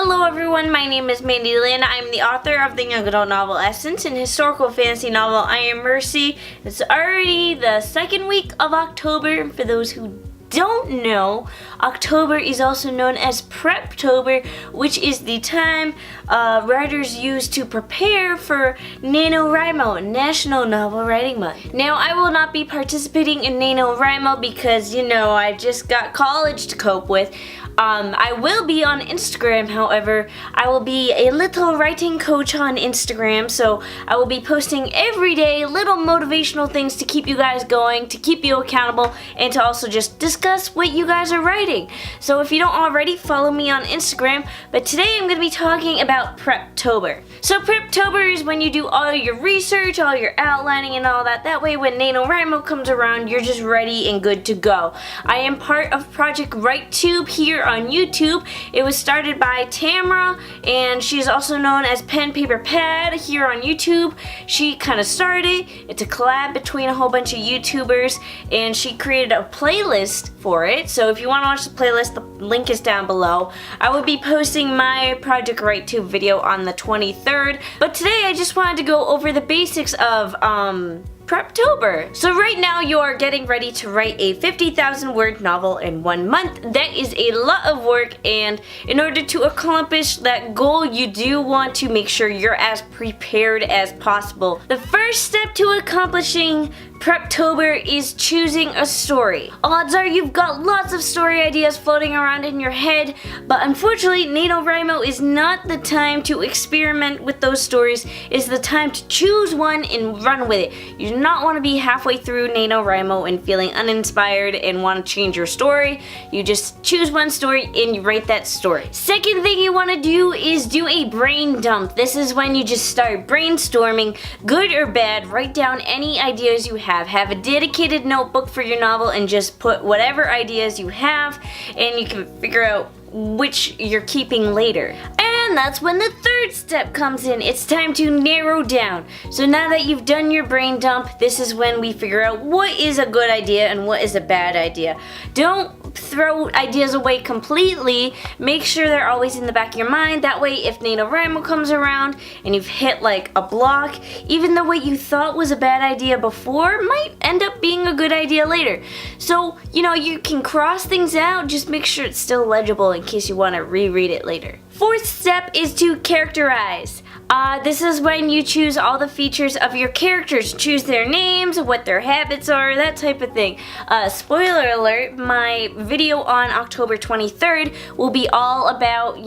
Hello everyone, my name is mandilynn. I'm the author of the young adult novel Essence and historical fantasy novel I Am Mercy. It's already the second week of October. For those who don't know, October is also known as Preptober, which is the time writers use to prepare for NaNoWriMo, National Novel Writing Month. Now, I will not be participating in NaNoWriMo because, I just got college to cope with. I will be on Instagram, however. I will be a little writing coach on Instagram, so I will be posting every day little motivational things to keep you guys going, to keep you accountable, and to also just discuss what you guys are writing. So if you don't already, follow me on Instagram. But today I'm going to be talking about Preptober. So Preptober is when you do all your research, all your outlining and all that. That way when NaNoWriMo comes around, you're just ready and good to go. I am part of Project WriteTube here on YouTube. It was started by Tamara, and she's also known as Pen Paper Pad here on YouTube. She kind of started it. It's a collab between a whole bunch of YouTubers, and she created a playlist for it. So if you want to watch the playlist, the link is down below. I will be posting my Project WriteTube video on the 23rd, but today I just wanted to go over the basics of Preptober. So right now you are getting ready to write a 50,000 word novel in 1 month. That is a lot of work, and in order to accomplish that goal, you do want to make sure you're as prepared as possible. The first step to accomplishing Preptober is choosing a story. Odds are you've got lots of story ideas floating around in your head, but unfortunately NaNoWriMo is not the time to experiment with those stories. It's the time to choose one and run with it. You do not want to be halfway through NaNoWriMo and feeling uninspired and want to change your story. You just choose one story and you write that story. Second thing you want to do is do a brain dump. This is when you just start brainstorming, good or bad. Write down any ideas you have. Have a dedicated notebook for your novel and just put whatever ideas you have, and you can figure out which you're keeping later. And that's when the third step comes in. It's time to narrow down. So now that you've done your brain dump, this is when we figure out what is a good idea and what is a bad idea. Don't throw ideas away completely. Make sure they're always in the back of your mind. That way if NaNoWriMo comes around and you've hit like a block, even though what you thought was a bad idea before might end up being a good idea later. So, you can cross things out, just make sure it's still legible in case you want to reread it later. Fourth step is to characterize. This is when you choose all the features of your characters. Choose their names, what their habits are, that type of thing. Spoiler alert, my video on October 23rd will be all about,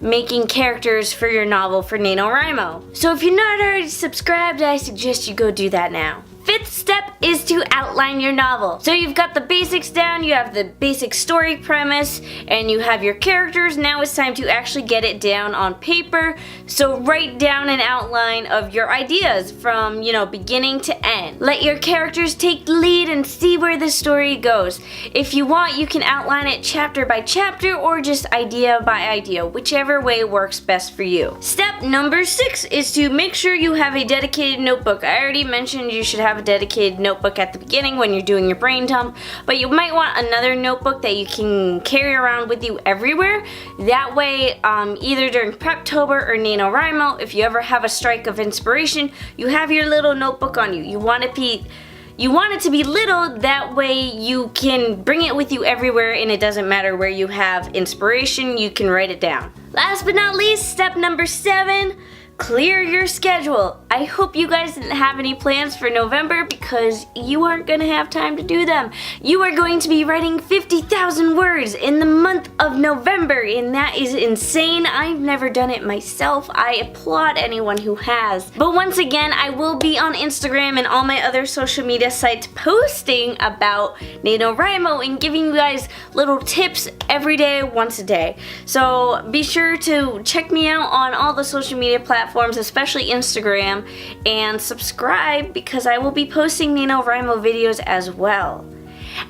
making characters for your novel for NaNoWriMo. So if you're not already subscribed, I suggest you go do that now. Fifth step is to outline your novel. So you've got the basics down, you have the basic story premise, and you have your characters. Now it's time to actually get it down on paper. So write down an outline of your ideas from, beginning to end. Let your characters take the lead and see where the story goes. If you want, you can outline it chapter by chapter or just idea by idea, whichever way works best for you. Step number 6 is to make sure you have a dedicated notebook. I already mentioned you should have a dedicated notebook at the beginning when you're doing your brain dump, but you might want another notebook that you can carry around with you everywhere. That way, either during Preptober or NaNoWriMo, if you ever have a strike of inspiration, you have your little notebook on you. You want it to be little, that way you can bring it with you everywhere and it doesn't matter where you have inspiration, you can write it down. Last but not least, step number 7. Clear your schedule. I hope you guys didn't have any plans for November because you aren't going to have time to do them. You are going to be writing 50,000 words in the month of November, and that is insane. I've never done it myself. I applaud anyone who has. But once again, I will be on Instagram and all my other social media sites posting about NaNoWriMo and giving you guys little tips every day, once a day. So be sure to check me out on all the social media platforms, especially Instagram, and subscribe because I will be posting NaNoWriMo videos as well.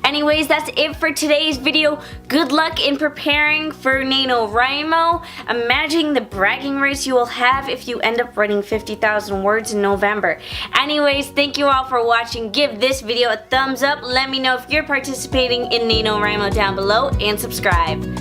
Anyways, that's it for today's video. Good luck in preparing for NaNoWriMo. Imagine the bragging rights you will have if you end up writing 50,000 words in November. Anyways, thank you all for watching. Give this video a thumbs up. Let me know if you're participating in NaNoWriMo down below, and subscribe.